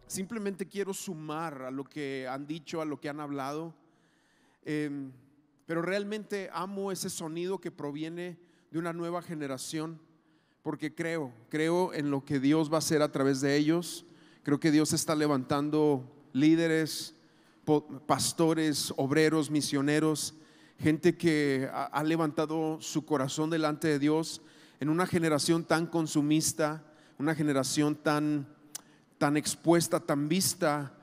simplemente quiero sumar a lo que han dicho, a lo que han hablado, pero realmente amo ese sonido que proviene de una nueva generación, porque creo en lo que Dios va a hacer a través de ellos. Creo que Dios está levantando líderes, pastores, obreros, misioneros, gente que ha levantado su corazón delante de Dios en una generación tan consumista, una generación tan expuesta, tan vista.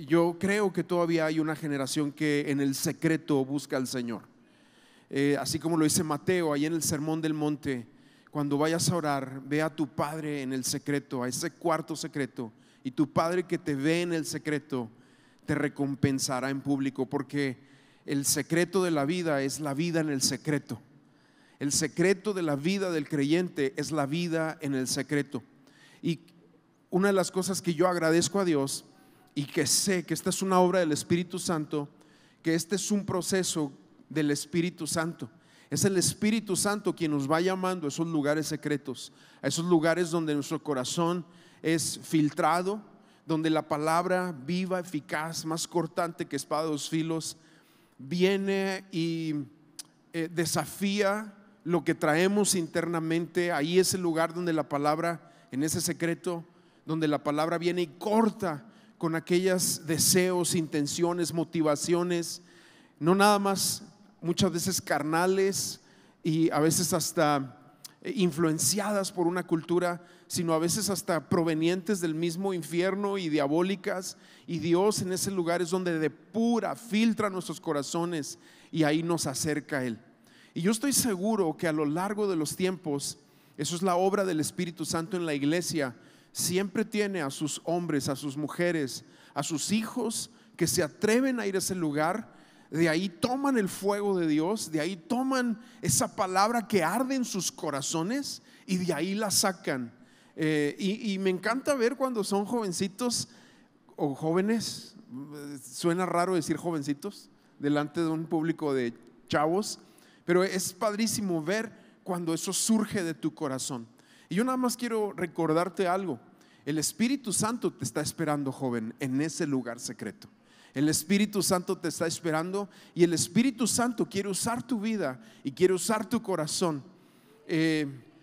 Yo creo que todavía hay una generación que en el secreto busca al Señor, así como lo dice Mateo ahí en el Sermón del Monte: cuando vayas a orar, ve a tu Padre en el secreto, a ese cuarto secreto, y tu Padre que te ve en el secreto te recompensará en público, porque el secreto de la vida es la vida en el secreto. El secreto de la vida del creyente es la vida en el secreto. Y una de las cosas que yo agradezco a Dios, y que sé que esta es una obra del Espíritu Santo, que este es un proceso del Espíritu Santo. Es el Espíritu Santo quien nos va llamando a esos lugares secretos, a esos lugares donde nuestro corazón es filtrado, donde la palabra viva, eficaz, más cortante que espada de dos filos, viene y desafía lo que traemos internamente. Ahí es el lugar donde la palabra, en ese secreto, donde la palabra viene y corta con aquellos deseos, intenciones, motivaciones, no nada más muchas veces carnales y a veces hasta influenciadas por una cultura, sino a veces hasta provenientes del mismo infierno y diabólicas. Y Dios en ese lugar es donde depura, filtra nuestros corazones y ahí nos acerca a Él. Y yo estoy seguro que a lo largo de los tiempos, eso es la obra del Espíritu Santo en la iglesia, siempre tiene a sus hombres, a sus mujeres, a sus hijos que se atreven a ir a ese lugar. De ahí toman el fuego de Dios, de ahí toman esa palabra que arde en sus corazones y de ahí la sacan. Y me encanta ver cuando son jovencitos o jóvenes, suena raro decir jovencitos delante de un público de chavos, pero es padrísimo ver cuando eso surge de tu corazón. Y yo nada más quiero recordarte algo: el Espíritu Santo te está esperando, joven, en ese lugar secreto. El Espíritu Santo te está esperando y el Espíritu Santo quiere usar tu vida y quiere usar tu corazón,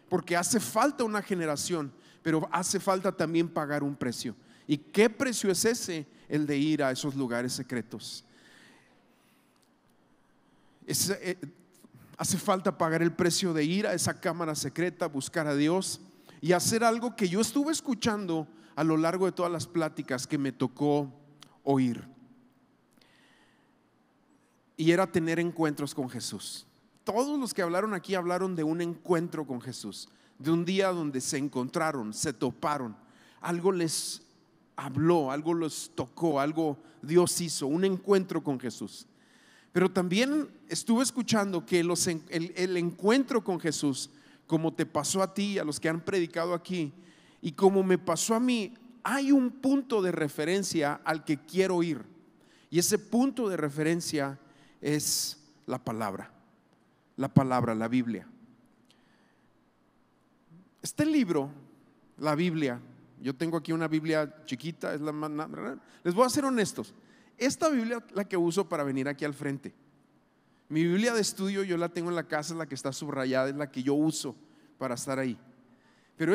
porque hace falta una generación, pero hace falta también pagar un precio. ¿Y qué precio es ese? El de ir a esos lugares secretos. Hace falta pagar el precio de ir a esa cámara secreta, buscar a Dios y hacer algo que yo estuve escuchando a lo largo de todas las pláticas que me tocó oír. Y era tener encuentros con Jesús. Todos los que hablaron aquí hablaron de un encuentro con Jesús, de un día donde se encontraron, se toparon, algo les habló, algo les tocó, algo Dios hizo, un encuentro con Jesús. Pero también estuve escuchando que el encuentro con Jesús, como te pasó a ti y a los que han predicado aquí, y como me pasó a mí, hay un punto de referencia al que quiero ir. Y ese punto de referencia es la palabra, la Biblia. Este libro, la Biblia, yo tengo aquí una Biblia chiquita, les voy a ser honestos, esta Biblia la que uso para venir aquí al frente. Mi Biblia de estudio yo la tengo en la casa, es la que está subrayada, es la que yo uso para estar ahí. Pero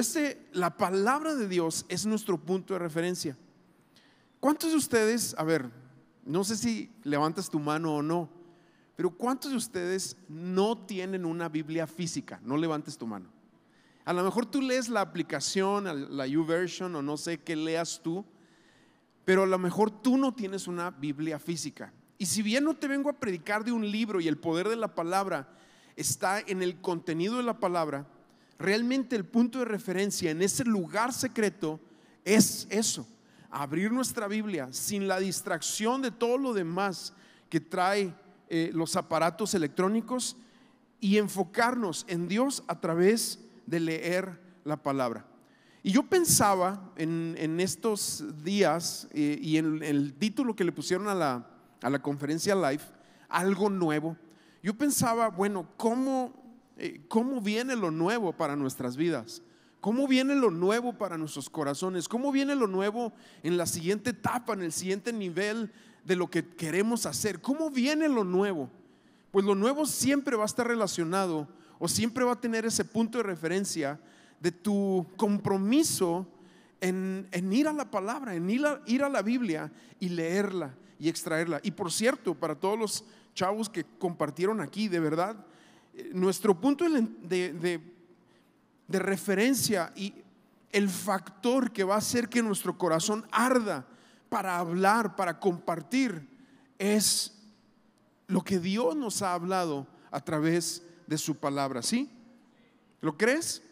la palabra de Dios es nuestro punto de referencia. ¿Cuántos de ustedes, a ver, no sé si levantas tu mano o no, pero cuántos de ustedes no tienen una Biblia física? No levantes tu mano. A lo mejor tú lees la aplicación, la YouVersion o no sé qué leas tú, pero a lo mejor tú no tienes una Biblia física. Y si bien no te vengo a predicar de un libro y el poder de la palabra está en el contenido de la palabra, realmente el punto de referencia en ese lugar secreto es eso: abrir nuestra Biblia sin la distracción de todo lo demás que trae los aparatos electrónicos y enfocarnos en Dios a través de leer la palabra. Y yo pensaba en estos días y en el título que le pusieron a la conferencia live, algo nuevo. Yo pensaba, bueno, ¿cómo viene lo nuevo para nuestras vidas? ¿Cómo viene lo nuevo para nuestros corazones? ¿Cómo viene lo nuevo en la siguiente etapa, en el siguiente nivel de lo que queremos hacer? ¿Cómo viene lo nuevo? Pues lo nuevo siempre va a estar relacionado o siempre va a tener ese punto de referencia de tu compromiso en ir a la palabra, en ir a la Biblia y leerla y extraerla. Y por cierto, para todos los chavos que compartieron aquí, de verdad, nuestro punto de referencia y el factor que va a hacer que nuestro corazón arda para hablar, para compartir, es lo que Dios nos ha hablado a través de su palabra. ¿Sí? ¿Lo crees?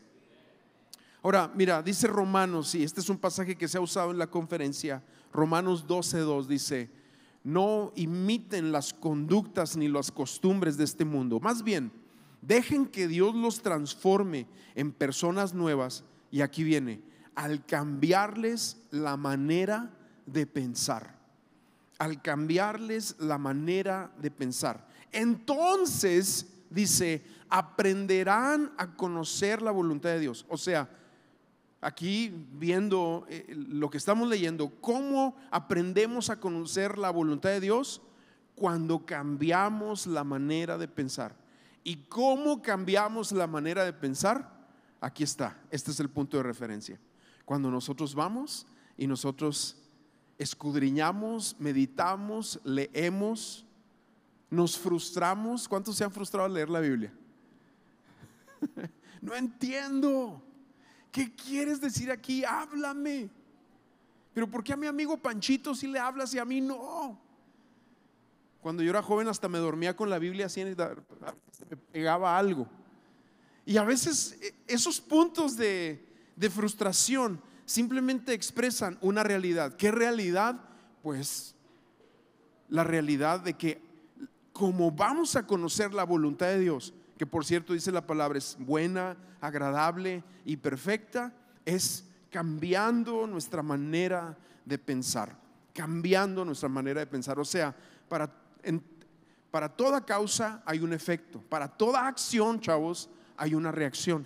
Ahora, mira, dice Romanos, y este es un pasaje que se ha usado en la conferencia, Romanos 12:2 dice: no imiten las conductas ni las costumbres de este mundo, más bien dejen que Dios los transforme en personas nuevas. Y aquí viene: al cambiarles la manera de pensar. Al cambiarles la manera de pensar, entonces dice, aprenderán a conocer la voluntad de Dios. O sea, aquí viendo lo que estamos leyendo, ¿cómo aprendemos a conocer la voluntad de Dios? Cuando cambiamos la manera de pensar. ¿Y cómo cambiamos la manera de pensar? Aquí está, este es el punto de referencia. Cuando nosotros vamos y nosotros escudriñamos, meditamos, leemos, nos frustramos. ¿Cuántos se han frustrado al leer la Biblia? No entiendo. ¿Qué quieres decir aquí? Háblame. Pero ¿por qué a mi amigo Panchito sí le hablas y a mí no? Cuando yo era joven hasta me dormía con la Biblia así, me pegaba algo. Y a veces esos puntos de frustración simplemente expresan una realidad. ¿Qué realidad? Pues la realidad de que como vamos a conocer la voluntad de Dios, que por cierto dice la palabra es buena, agradable y perfecta, es cambiando nuestra manera de pensar. Cambiando nuestra manera de pensar. O sea, para toda causa hay un efecto. Para toda acción, chavos, hay una reacción.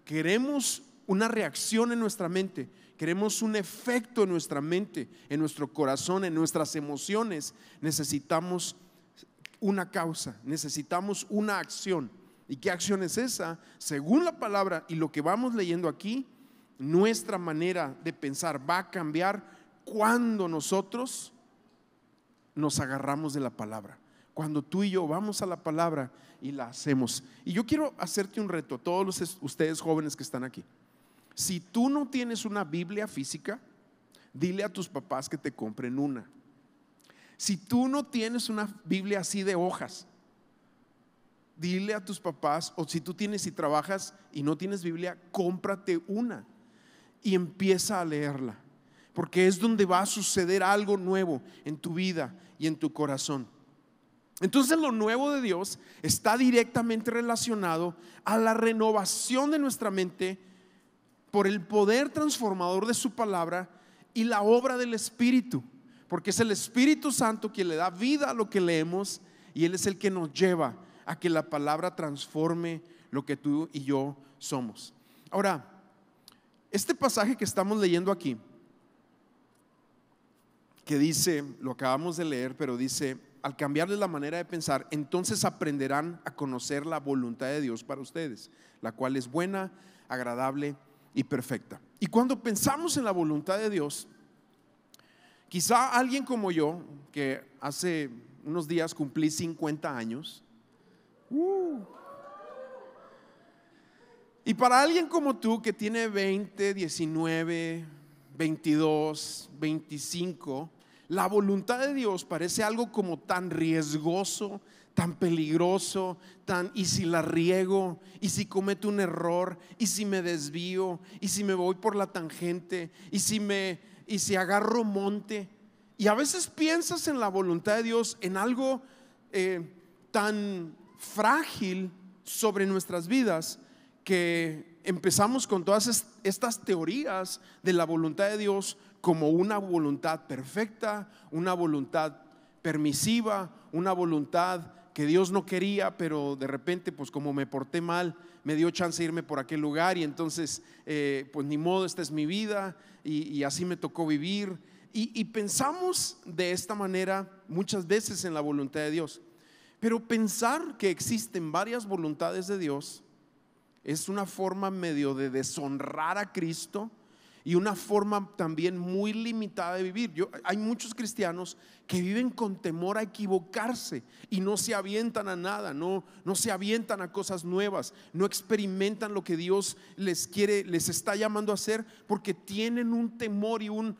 Queremos una reacción en nuestra mente. Queremos un efecto en nuestra mente, en nuestro corazón, en nuestras emociones. Necesitamos una causa, necesitamos una acción. ¿Y qué acción es esa? Según la palabra y lo que vamos leyendo aquí, nuestra manera de pensar va a cambiar cuando nosotros nos agarramos de la palabra. Cuando tú y yo vamos a la palabra y la hacemos. Y yo quiero hacerte un reto, todos ustedes jóvenes que están aquí. Si tú no tienes una Biblia física, dile a tus papás que te compren una. Si tú no tienes una Biblia así de hojas, dile a tus papás, o si tú tienes y trabajas y no tienes Biblia, cómprate una y empieza a leerla, porque es donde va a suceder algo nuevo en tu vida y en tu corazón. Entonces lo nuevo de Dios está directamente relacionado a la renovación de nuestra mente por el poder transformador de su palabra y la obra del Espíritu, porque es el Espíritu Santo quien le da vida a lo que leemos y Él es el que nos lleva a que la palabra transforme lo que tú y yo somos. Ahora, este pasaje que estamos leyendo aquí, que dice, lo acabamos de leer, pero dice: al cambiarles la manera de pensar, entonces aprenderán a conocer la voluntad de Dios para ustedes, la cual es buena, agradable y perfecta. Y cuando pensamos en la voluntad de Dios, quizá alguien como yo, que hace unos días cumplí 50 años, y para alguien como tú que tiene 20, 19, 22, 25, la voluntad de Dios parece algo como tan riesgoso, tan peligroso, y si la riego, y si cometo un error, y si me desvío, y si me voy por la tangente, y si agarro monte. Y a veces piensas en la voluntad de Dios en algo tan frágil sobre nuestras vidas, que empezamos con todas estas teorías de la voluntad de Dios como una voluntad perfecta, una voluntad permisiva, una voluntad que Dios no quería, pero de repente pues como me porté mal, me dio chance de irme por aquel lugar y entonces pues ni modo, esta es mi vida y así me tocó vivir. Y pensamos de esta manera muchas veces en la voluntad de Dios, pero pensar que existen varias voluntades de Dios es una forma medio de deshonrar a Cristo y una forma también muy limitada de vivir. Hay muchos cristianos que viven con temor a equivocarse y no se avientan a nada, no se avientan a cosas nuevas, no experimentan lo que Dios les está llamando a hacer, porque tienen un temor y un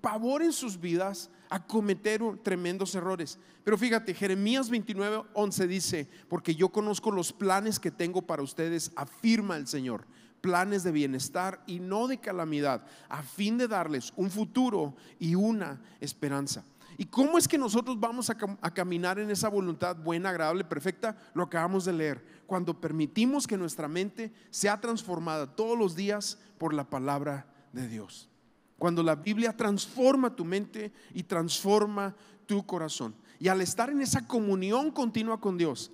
pavor en sus vidas a cometer tremendos errores. Pero fíjate, Jeremías 29:11 dice: porque yo conozco los planes que tengo para ustedes, afirma el Señor, planes de bienestar y no de calamidad, a fin de darles un futuro y una esperanza. ¿Y cómo es que nosotros vamos a caminar en esa voluntad buena, agradable, perfecta? Lo acabamos de leer: cuando permitimos que nuestra mente sea transformada todos los días por la palabra de Dios. Cuando la Biblia transforma tu mente y transforma tu corazón, y al estar en esa comunión continua con Dios.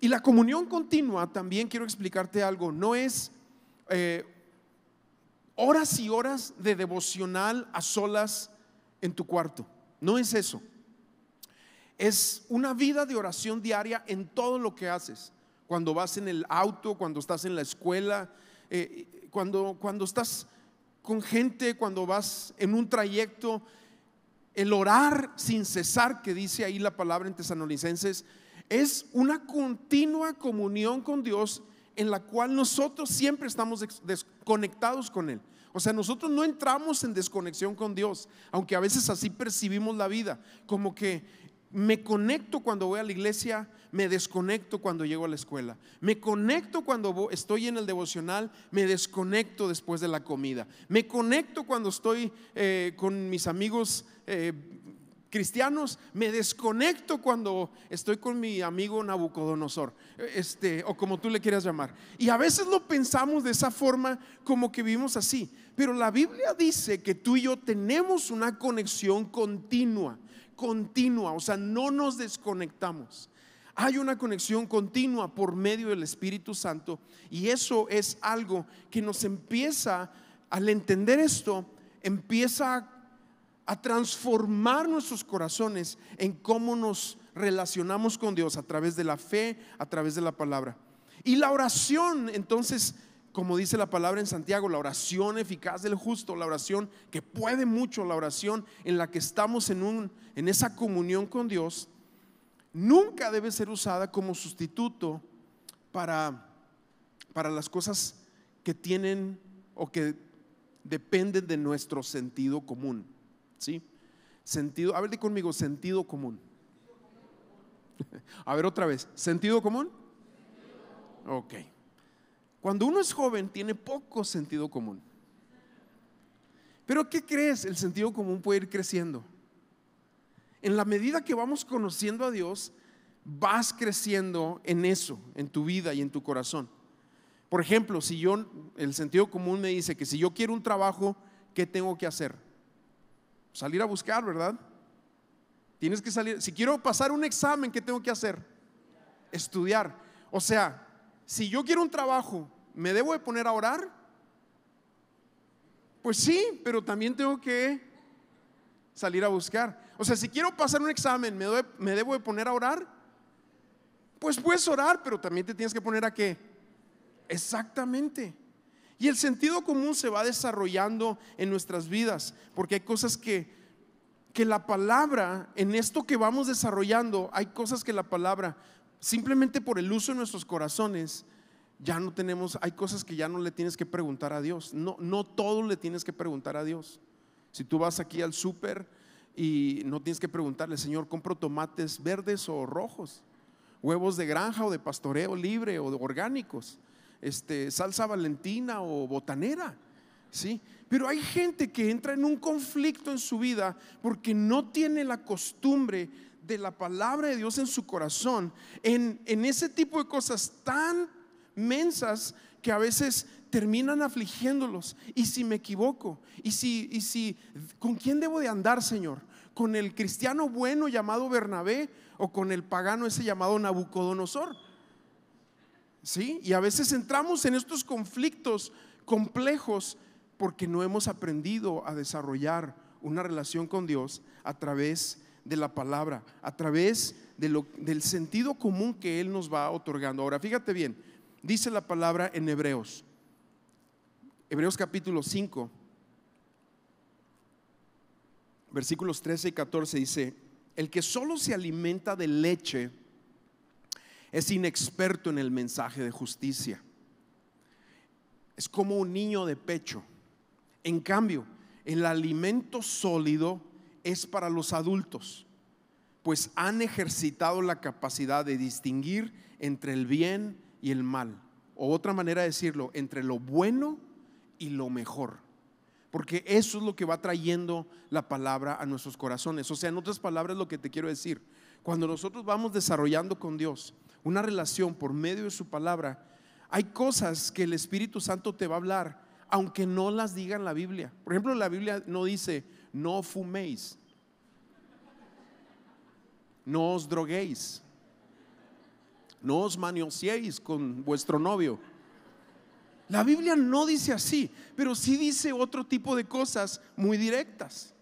Y la comunión continua, también quiero explicarte algo, no es horas y horas de devocional a solas en tu cuarto. No es eso. Es una vida de oración diaria en todo lo que haces. Cuando vas en el auto, cuando estás en la escuela, cuando estás con gente, cuando vas en un trayecto. El orar sin cesar, que dice ahí la palabra en Tesalonicenses, es una continua comunión con Dios, en la cual nosotros siempre estamos desconectados con Él. O sea, nosotros no entramos en desconexión con Dios, aunque a veces así percibimos la vida, como que me conecto cuando voy a la iglesia, me desconecto cuando llego a la escuela, me conecto cuando estoy en el devocional, me desconecto después de la comida, me conecto cuando estoy con mis amigos cristianos, me desconecto cuando estoy con mi amigo Nabucodonosor, o como tú le quieras llamar. Y a veces lo pensamos de esa forma, como que vivimos así, pero la Biblia dice que tú y yo tenemos una conexión continua, o sea, no nos desconectamos. Hay una conexión continua por medio del Espíritu Santo, y eso es algo que nos empieza, al entender esto, empieza a transformar nuestros corazones en cómo nos relacionamos con Dios a través de la fe, a través de la palabra. Y la oración, entonces, como dice la palabra en Santiago, la oración eficaz del justo, la oración que puede mucho, la oración en la que estamos en esa comunión con Dios, nunca debe ser usada como sustituto para las cosas que tienen o que dependen de nuestro sentido común. ¿Sí? Sentido, a ver, di conmigo, sentido común. A ver otra vez, ¿sentido común? Ok. Cuando uno es joven tiene poco sentido común. Pero ¿qué crees? El sentido común puede ir creciendo. En la medida que vamos conociendo a Dios, vas creciendo en eso, en tu vida y en tu corazón. Por ejemplo, el sentido común me dice que si yo quiero un trabajo, ¿qué tengo que hacer? Salir a buscar, ¿verdad? Tienes que salir. Si quiero pasar un examen, ¿qué tengo que hacer? Estudiar. O sea, si yo quiero un trabajo, ¿me debo de poner a orar? Pues sí, pero también tengo que salir a buscar. O sea, si quiero pasar un examen, ¿me debo de poner a orar? Pues puedes orar, pero también te tienes que poner a ¿qué? Exactamente. Y el sentido común se va desarrollando en nuestras vidas, porque hay cosas que la palabra, en esto que vamos desarrollando, hay cosas que la palabra, simplemente por el uso de nuestros corazones, ya no tenemos. Hay cosas que ya no le tienes que preguntar a Dios. No todo le tienes que preguntar a Dios. Si tú vas aquí al súper y no tienes que preguntarle: Señor, ¿compro tomates verdes o rojos? ¿Huevos de granja o de pastoreo libre o de orgánicos? Salsa valentina o botanera, ¿sí? Pero hay gente que entra en un conflicto en su vida porque no tiene la costumbre de la palabra de Dios en su corazón, en ese tipo de cosas tan mensas que a veces terminan afligiéndolos. ¿Y si me equivoco? ¿Y si ¿con quién debo de andar, Señor? ¿Con el cristiano bueno llamado Bernabé o con el pagano ese llamado Nabucodonosor? ¿Sí? Y a veces entramos en estos conflictos complejos porque no hemos aprendido a desarrollar una relación con Dios a través de la palabra, a través del sentido común que Él nos va otorgando. Ahora, fíjate bien, dice la palabra en Hebreos capítulo 5, versículos 13 y 14, dice: el que solo se alimenta de leche es inexperto en el mensaje de justicia, es como un niño de pecho. En cambio, el alimento sólido es para los adultos, pues han ejercitado la capacidad de distinguir entre el bien y el mal, o otra manera de decirlo, entre lo bueno y lo mejor, porque eso es lo que va trayendo la palabra a nuestros corazones. O sea, en otras palabras, lo que te quiero decir, cuando nosotros vamos desarrollando con Dios una relación por medio de su palabra, hay cosas que el Espíritu Santo te va a hablar aunque no las diga en la Biblia. Por ejemplo, la Biblia no dice no fuméis, no os droguéis, no os manoseéis con vuestro novio. La Biblia no dice así, pero sí dice otro tipo de cosas muy directas.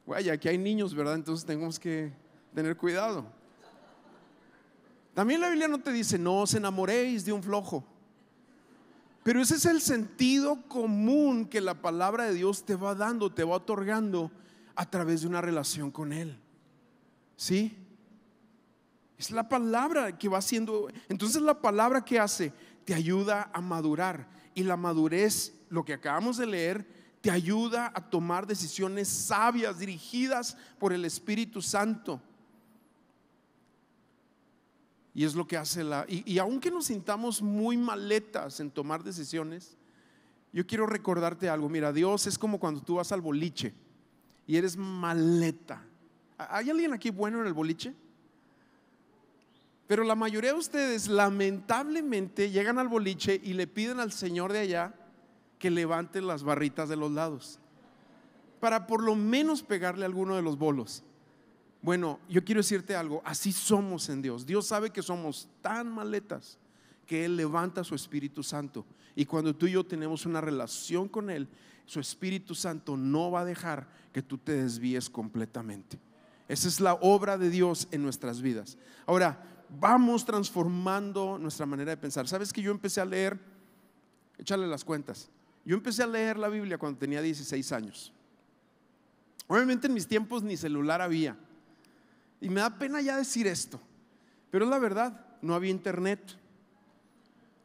Vaya, aquí hay niños, ¿verdad? Entonces tenemos que tener cuidado. También la Biblia no te dice no os enamoréis de un flojo, pero ese es el sentido común que la palabra de Dios te va dando, te va otorgando a través de una relación con Él. ¿Sí? Es la palabra que va haciendo. Entonces la palabra que hace te ayuda a madurar, y la madurez, lo que acabamos de leer, te ayuda a tomar decisiones sabias dirigidas por el Espíritu Santo. Y es lo que hace y aunque nos sintamos muy maletas en tomar decisiones, yo quiero recordarte algo. Mira, Dios es como cuando tú vas al boliche y eres maleta. ¿Hay alguien aquí bueno en el boliche? Pero la mayoría de ustedes lamentablemente llegan al boliche y le piden al señor de allá que levante las barritas de los lados para por lo menos pegarle a alguno de los bolos. Bueno, yo quiero decirte algo, así somos en Dios. Dios sabe que somos tan maletas que Él levanta su Espíritu Santo, y cuando tú y yo tenemos una relación con Él, su Espíritu Santo no va a dejar que tú te desvíes completamente. Esa es la obra de Dios en nuestras vidas. Ahora, vamos transformando nuestra manera de pensar. ¿Sabes que yo empecé a leer? Échale las cuentas. Yo empecé a leer la Biblia cuando tenía 16 años. Obviamente en mis tiempos ni celular había, y me da pena ya decir esto, pero es la verdad. No había internet,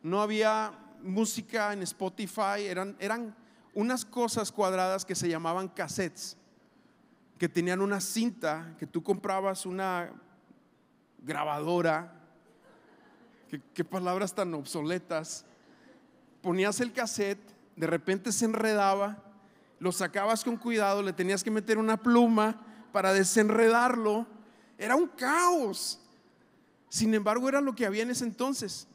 no había música en Spotify. Eran unas cosas cuadradas que se llamaban cassettes, que tenían una cinta, que tú comprabas una grabadora. Qué palabras tan obsoletas. Ponías el cassette, de repente se enredaba, lo sacabas con cuidado, le tenías que meter una pluma para desenredarlo. Era un caos. Sin embargo, era lo que había en ese entonces.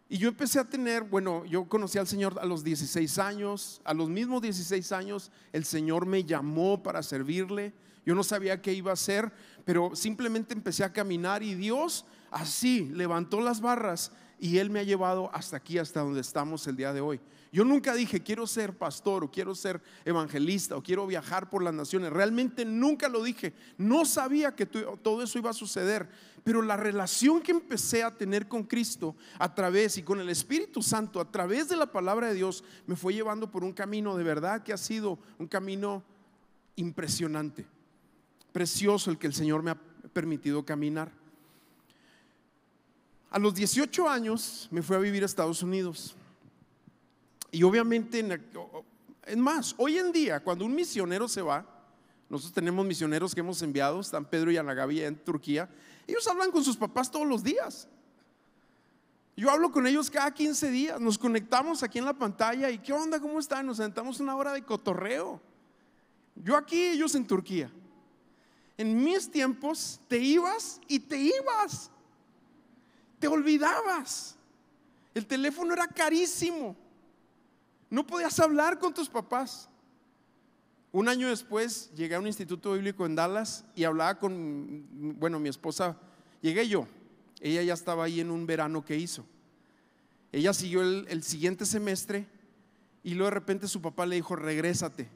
Y yo empecé a tener, yo conocí al Señor a los 16 años. A los mismos 16 años el Señor me llamó para servirle. Yo no sabía qué iba a hacer, pero simplemente empecé a caminar, y Dios así levantó las barras y Él me ha llevado hasta aquí, hasta donde estamos el día de hoy. Yo nunca dije quiero ser pastor o quiero ser evangelista o quiero viajar por las naciones. Realmente nunca lo dije. No sabía que todo eso iba a suceder, pero la relación que empecé a tener con Cristo a través y con el Espíritu Santo a través de la palabra de Dios me fue llevando por un camino de verdad que ha sido un camino impresionante, precioso, el que el Señor me ha permitido caminar. A los 18 años me fui a vivir a Estados Unidos. Y obviamente, es más, hoy en día cuando un misionero se va, nosotros tenemos misioneros que hemos enviado, están Pedro y Ana Gaby en Turquía. Ellos hablan con sus papás todos los días. Yo hablo con ellos cada 15 días. Nos conectamos aquí en la pantalla y ¿qué onda? ¿Cómo están? Nos sentamos una hora de cotorreo. Yo aquí, ellos en Turquía. En mis tiempos te ibas y te ibas, te olvidabas. El teléfono era carísimo, no podías hablar con tus papás. Un año después llegué a un instituto bíblico en Dallas y hablaba con, mi esposa, llegué yo, ella ya estaba ahí en un verano que hizo. Ella siguió el siguiente semestre y luego de repente su papá le dijo: regrésate.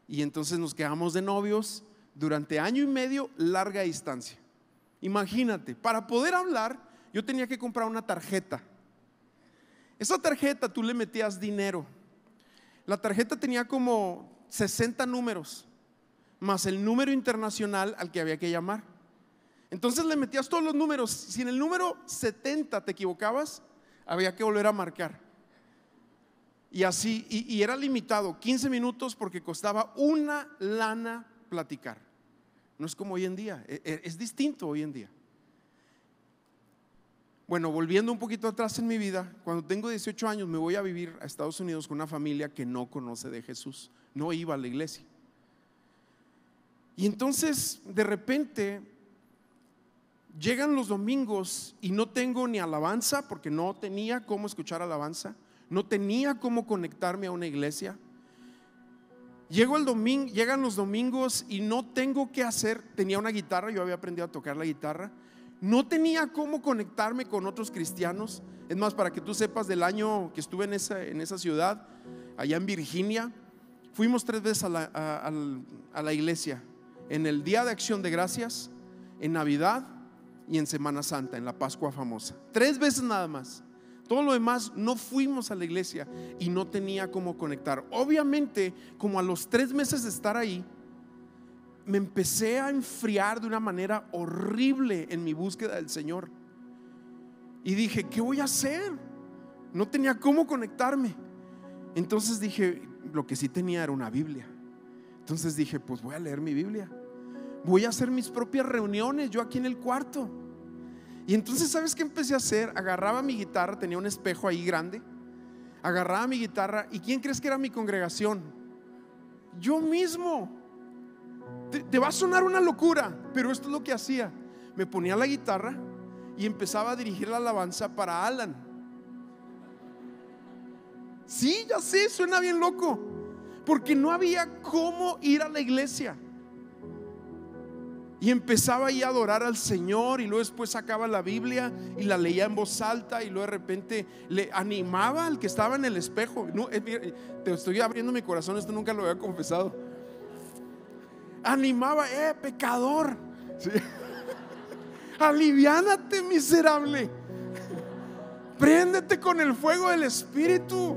Y entonces nos quedamos de novios durante año y medio, larga distancia. Imagínate, para poder hablar yo tenía que comprar una tarjeta. Esa tarjeta tú le metías dinero. La tarjeta tenía como 60 números más el número internacional al que había que llamar. Entonces le metías todos los números. Si en el número 70 te equivocabas, había que volver a marcar. Y así, y era limitado 15 minutos porque costaba una lana platicar. No es como hoy en día, es distinto hoy en día. Bueno, volviendo un poquito atrás en mi vida, cuando tengo 18 años me voy a vivir a Estados Unidos con una familia que no conoce de Jesús, no iba a la iglesia. Y entonces de repente llegan los domingos y no tengo ni alabanza, porque no tenía cómo escuchar alabanza, no tenía cómo conectarme a una iglesia. Llegan los domingos y no tengo qué hacer. Tenía una guitarra, yo había aprendido a tocar la guitarra. No tenía cómo conectarme con otros cristianos. Es más, para que tú sepas, del año que estuve en esa ciudad, allá en Virginia, fuimos 3 veces a la iglesia: en el Día de Acción de Gracias, en Navidad y en Semana Santa, en la Pascua famosa. 3 veces nada más. Todo lo demás no fuimos a la iglesia y no tenía cómo conectar. Obviamente, como a los 3 meses de estar ahí, me empecé a enfriar de una manera horrible en mi búsqueda del Señor. Y dije: ¿qué voy a hacer? No tenía cómo conectarme. Entonces dije, lo que sí tenía era una Biblia. Entonces dije, pues voy a leer mi Biblia. Voy a hacer mis propias reuniones yo aquí en el cuarto. Y entonces, ¿sabes qué empecé a hacer? Agarraba mi guitarra, tenía un espejo ahí grande. Agarraba mi guitarra, ¿y quién crees que era mi congregación? Yo mismo. Te va a sonar una locura, pero esto es lo que hacía. Me ponía la guitarra y empezaba a dirigir la alabanza para Alan. Sí, ya sé, suena bien loco, porque no había cómo ir a la iglesia. Y empezaba ahí a adorar al Señor, y luego después sacaba la Biblia y la leía en voz alta, y luego de repente le animaba al que estaba en el espejo. No, te estoy abriendo mi corazón, esto nunca lo había confesado. Animaba: pecador, ¿sí? Aliviánate, miserable, préndete con el fuego del Espíritu,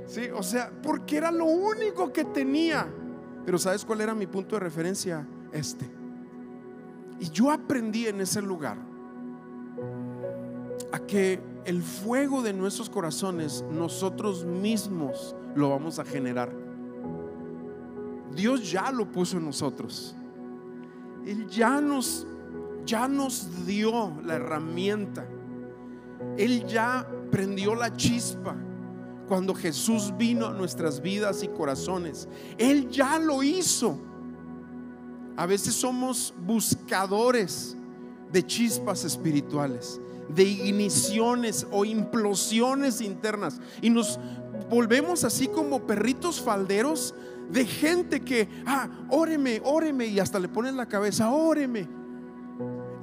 ¿sí? O sea, porque era lo único que tenía. Pero ¿sabes cuál era mi punto de referencia? Y yo aprendí en ese lugar a que el fuego de nuestros corazones nosotros mismos lo vamos a generar. Dios ya lo puso en nosotros. Él ya nos dio la herramienta. Él ya prendió la chispa cuando Jesús vino a nuestras vidas y corazones. Él ya lo hizo. A veces somos buscadores de chispas espirituales, de igniciones o implosiones internas, y nos volvemos así como perritos falderos de gente que, óreme, y hasta le ponen la cabeza, óreme.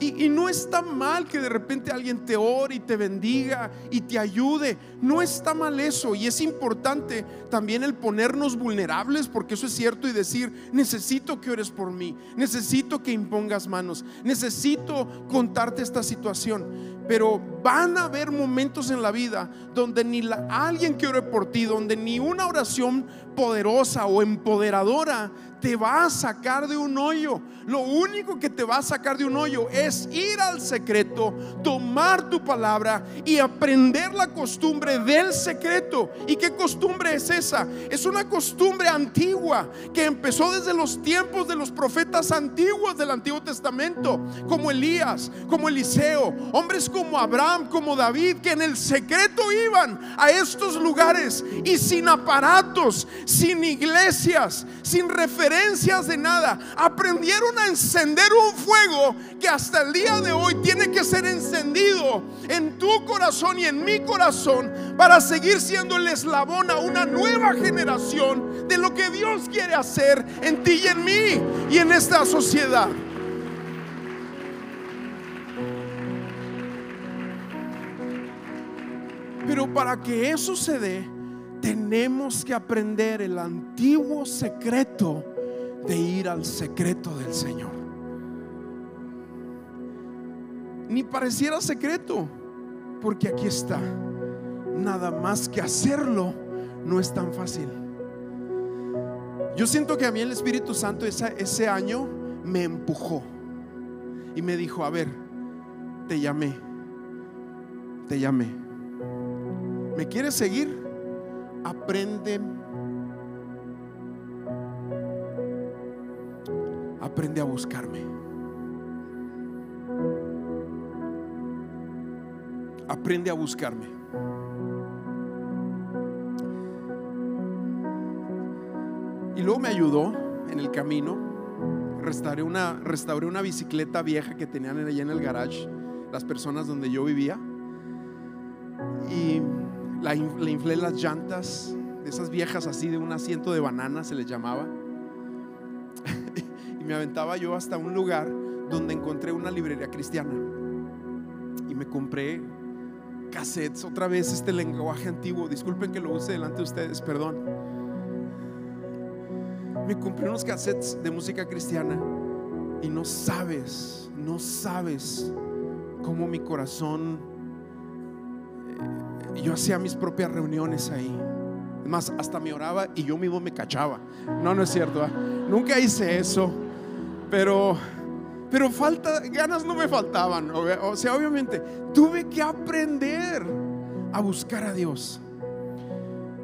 Y no está mal que de repente alguien te ore y te bendiga y te ayude. No está mal eso. Y es importante también el ponernos vulnerables, porque eso es cierto, y decir: necesito que ores por mí, necesito que impongas manos, necesito contarte esta situación. Pero van a haber momentos en la vida donde ni alguien que ore por ti, donde ni una oración poderosa o empoderadora te va a sacar de un hoyo. Lo único que te va a sacar de un hoyo es ir al secreto, tomar tu palabra y aprender la costumbre del secreto. ¿Y qué costumbre es esa? Es una costumbre antigua que empezó desde los tiempos de los profetas antiguos del Antiguo Testamento, como Elías, como Eliseo, hombres como Abraham, como David, que en el secreto iban a estos lugares y sin aparatos, sin iglesias, sin referencias, referencias de nada. Aprendieron a encender un fuego que hasta el día de hoy tiene que ser encendido en tu corazón y en mi corazón, para seguir siendo el eslabón a una nueva generación de lo que Dios quiere hacer en ti y en mí y en esta sociedad. Pero para que eso se dé, tenemos que aprender el antiguo secreto de ir al secreto del Señor. Ni pareciera secreto, porque aquí está. Nada más que hacerlo no es tan fácil. Yo siento que a mí el Espíritu Santo ese año me empujó y me dijo: a ver, te llamé. ¿Me quieres seguir? Aprende a buscarme. Aprende a buscarme. Y luego me ayudó en el camino. Restauré una bicicleta vieja que tenían allá en el garage las personas donde yo vivía, y le inflé las llantas, esas viejas así de un asiento de banana se les llamaba. Y me aventaba yo hasta un lugar donde encontré una librería cristiana y me compré cassettes. Otra vez este lenguaje antiguo, disculpen que lo use delante de ustedes, perdón. Me compré unos cassettes de música cristiana y no sabes cómo mi corazón, yo hacía mis propias reuniones ahí. Es más, hasta me oraba y yo mismo me cachaba. No es cierto, ¿eh? Nunca hice eso, pero ganas no me faltaban. O sea, obviamente tuve que aprender a buscar a Dios.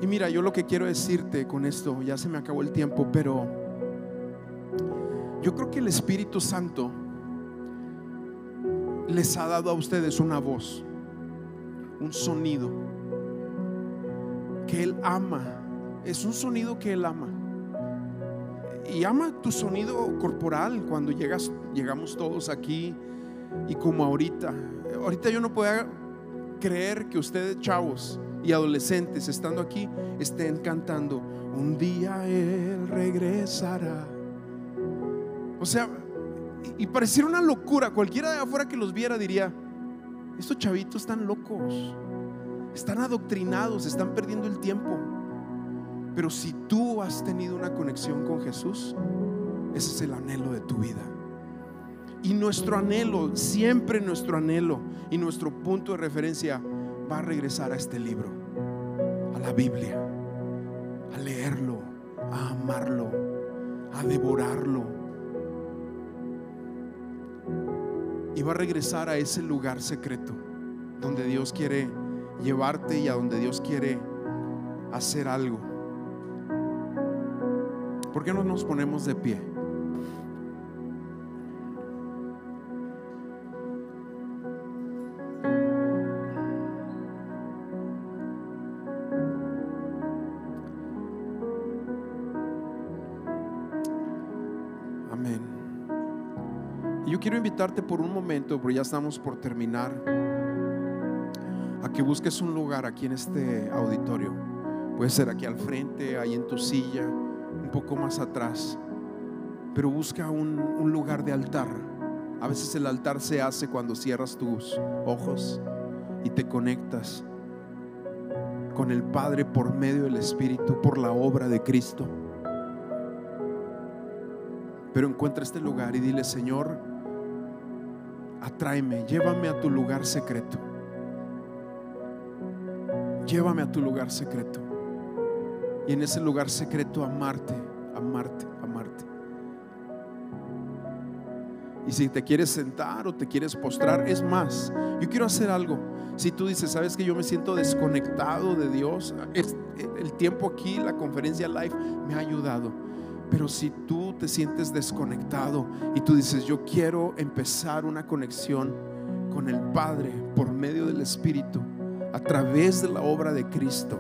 Y mira, yo lo que quiero decirte con esto, ya se me acabó el tiempo, pero yo creo que el Espíritu Santo les ha dado a ustedes una voz, un sonido que Él ama. Es un sonido que Él ama. Y ama tu sonido corporal. Cuando llegamos todos aquí, y como ahorita yo no puedo creer que ustedes, chavos y adolescentes, estando aquí, estén cantando: un día Él regresará. O sea, y pareciera una locura. Cualquiera de afuera que los viera diría: estos chavitos están locos, están adoctrinados, están perdiendo el tiempo. Pero si tú has tenido una conexión con Jesús, ese es el anhelo de tu vida. Y nuestro anhelo, siempre nuestro anhelo y nuestro punto de referencia va a regresar a este libro, a la Biblia, a leerlo, a amarlo, a devorarlo. Y va a regresar a ese lugar secreto donde Dios quiere llevarte y a donde Dios quiere hacer algo. ¿Por qué no nos ponemos de pie? Amén. Y yo quiero invitarte por un momento, porque ya estamos por terminar, a que busques un lugar aquí en este auditorio. Puede ser aquí al frente, ahí en tu silla, un poco más atrás, pero busca un lugar de altar. A veces el altar se hace cuando cierras tus ojos y te conectas con el Padre por medio del Espíritu, por la obra de Cristo. Pero encuentra este lugar y dile: Señor, atráeme, llévame a tu lugar secreto. Llévame a tu lugar secreto. Y en ese lugar secreto amarte. Y si te quieres sentar o te quieres postrar, es más, yo quiero hacer algo. Si tú dices: sabes que yo me siento desconectado de Dios, el tiempo aquí, la conferencia live me ha ayudado. Pero si tú te sientes desconectado y tú dices: yo quiero empezar una conexión con el Padre por medio del Espíritu, a través de la obra de Cristo,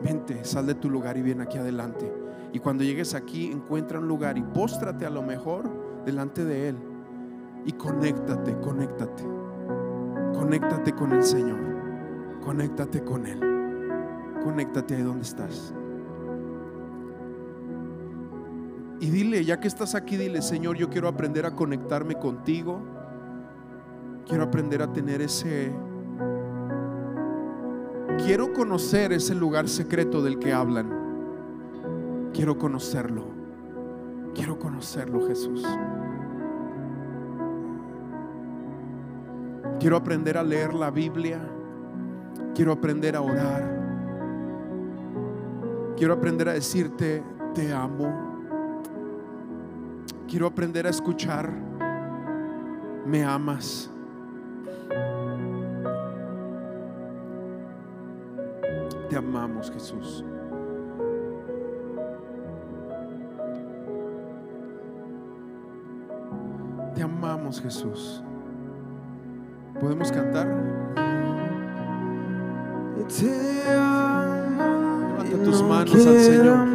vente, sal de tu lugar y ven aquí adelante. Y cuando llegues aquí, encuentra un lugar y póstrate a lo mejor delante de Él y conéctate con el Señor, conéctate con Él, conéctate ahí donde estás. Y dile, ya que estás aquí, dile: Señor, yo quiero aprender a conectarme contigo, quiero aprender a tener quiero conocer ese lugar secreto del que hablan. Quiero conocerlo, Jesús. Quiero aprender a leer la Biblia, quiero aprender a orar, quiero aprender a decirte te amo. Quiero aprender a escuchar me amas. Te amamos, Jesús. Te amamos, Jesús. ¿Podemos cantar? Levanta tus manos al Señor.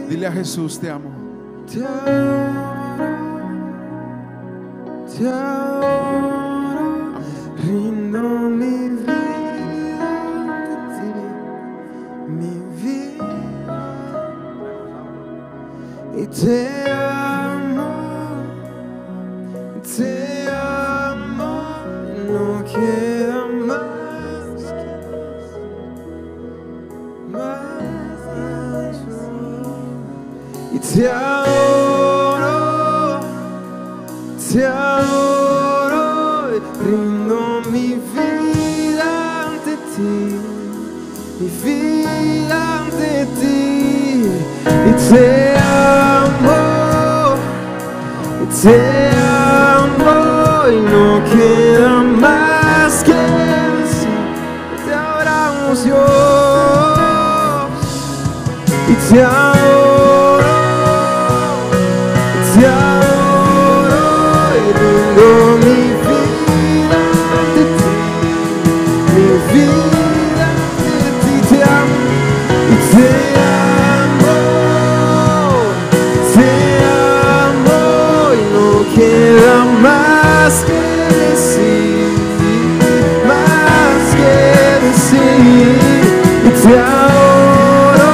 Dile a Jesús: te amo. Te adoro, rindo mi vida ante ti, mi vida, y te amo, no queda más y te adoro, rindo mi vida ante ti, mi vida ante ti, y te amo, y no queda más que decir. Te adoramos, Dios, y te adoro, rindo mi vida ante ti, mi vida ante ti, te amo, y te amo, y no queda más que decir, y te adoro,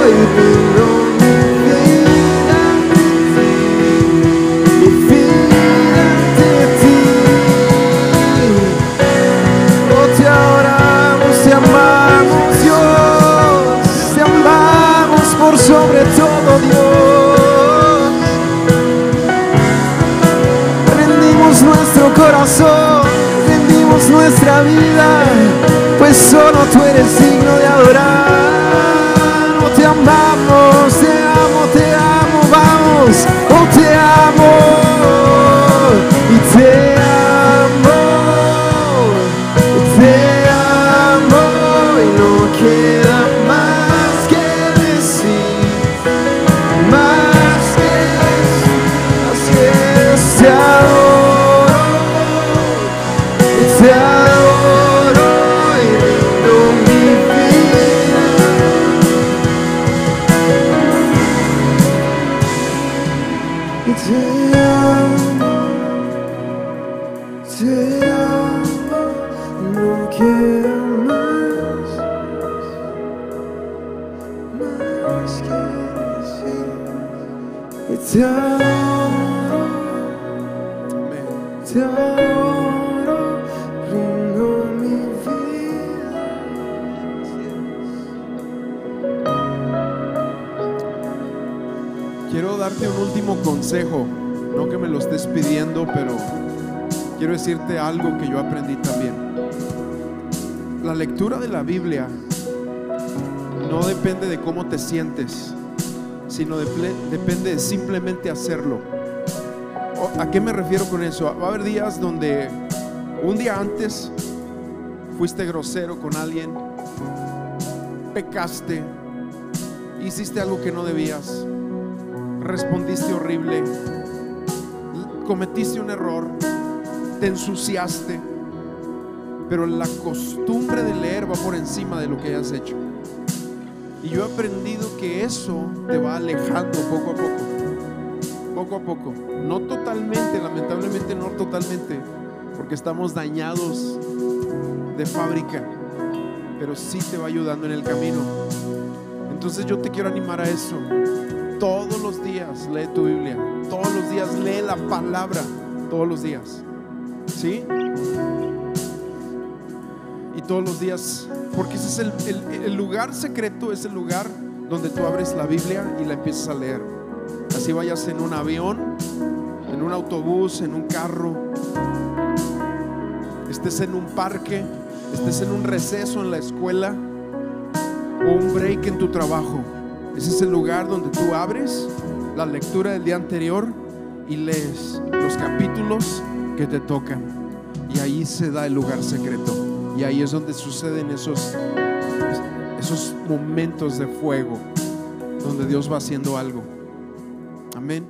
y rindo mi vida ante ti, mi vida ante ti. Oh, te adoramos, te amamos, Dios, te amamos por sobre todo, Dios. Rendimos nuestro corazón, rendimos nuestra vida, pues solo tú eres digno de adorar. Oh, te amamos, te amo, vamos. Oh, te amo, y te amo, y no queda más que decir, así es, te adoro, y rindo mi vida, y te amo, no queda más que decir, y te adoro, rindo mi vida. Quiero darte un último consejo, no que me lo estés pidiendo, pero quiero decirte algo que yo aprendí también. La lectura de la Biblia no depende de cómo te sientes, sino depende de simplemente hacerlo. ¿A qué me refiero con eso? Va a haber días donde un día antes fuiste grosero con alguien, pecaste, hiciste algo que no debías, respondiste horrible, cometiste un error, te ensuciaste, pero la costumbre de leer va por encima de lo que hayas hecho. Y yo he aprendido que eso te va alejando poco a poco. Poco a poco. No totalmente, lamentablemente no totalmente, porque estamos dañados de fábrica, pero sí te va ayudando en el camino. Entonces yo te quiero animar a eso. Todos los días lee tu Biblia. Todos los días lee la palabra. Todos los días. ¿Sí? Y todos los días, porque ese es el lugar secreto, es el lugar donde tú abres la Biblia y la empiezas a leer. Así vayas en un avión, en un autobús, en un carro, estés en un parque, estés en un receso en la escuela o un break en tu trabajo. Ese es el lugar donde tú abres la lectura del día anterior y lees los capítulos que te tocan. Y ahí se da el lugar secreto. Y ahí es donde suceden esos momentos de fuego, donde Dios va haciendo algo. Amén.